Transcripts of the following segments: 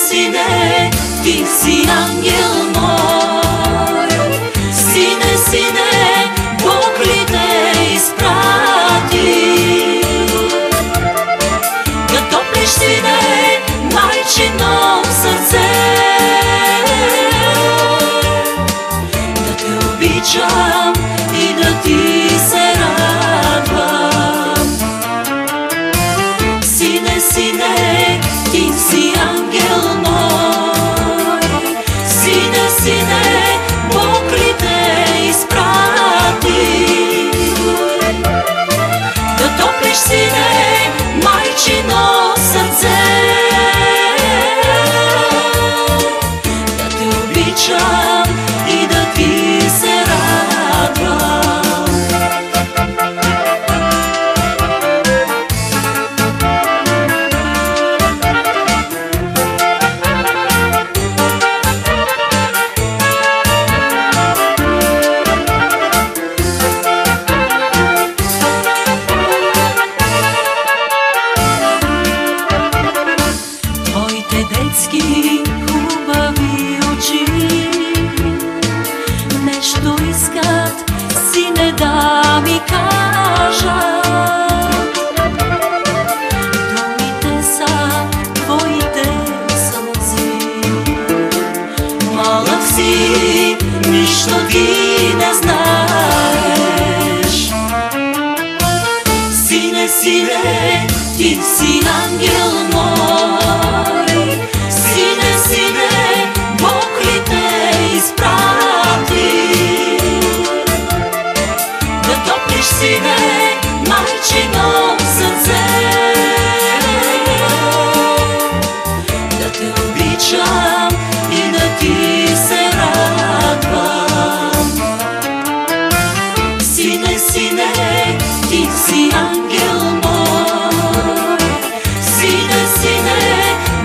сине, ти си ангел мой. Сине, сине, Бог ли те изпрати? Да топлиш, сине, майчино сърце, да те обичам и да ти се радвам. Сине, сине, ти си ангел мой. Сине, сине, Бог ли те изпрати? Да топлиш, сине, майчино сърце, да те обичам и да ти се радвам. Детски хубави очи нещо искат, сине, да ми кажат. Думите са твоите сълзи. Малък си, нищо ти не знаеш. Сине, сине, ти си ангел мой. Сине, сине, Бог ли те изпрати? Да топлиш, сине, майчино сърце, да те обичам и да ти се радвам. Сине, сине, ти си ангел мой. Сине, сине,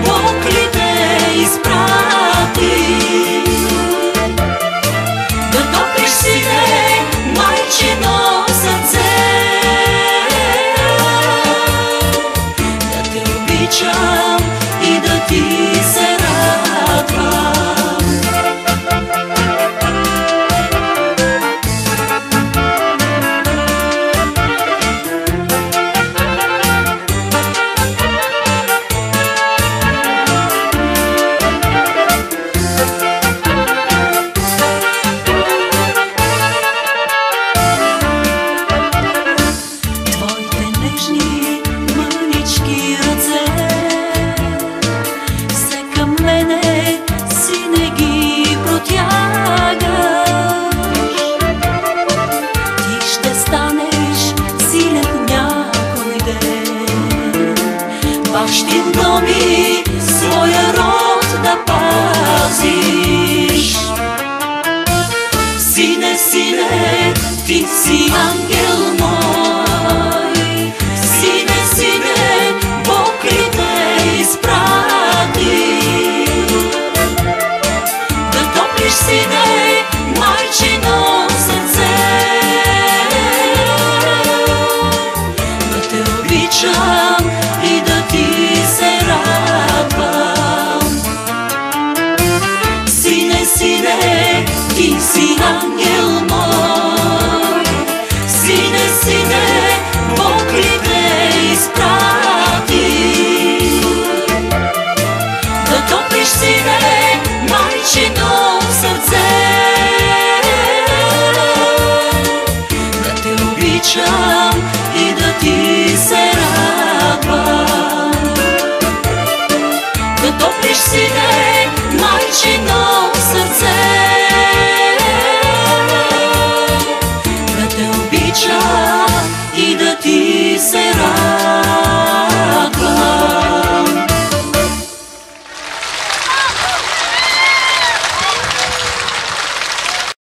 Бог ли те изпрати? Да топлиш, сине, майчино сърце, да те обичам и да ти се радвам. Бащин дом и своя род да пазиш. Сине, сине, ти си ангел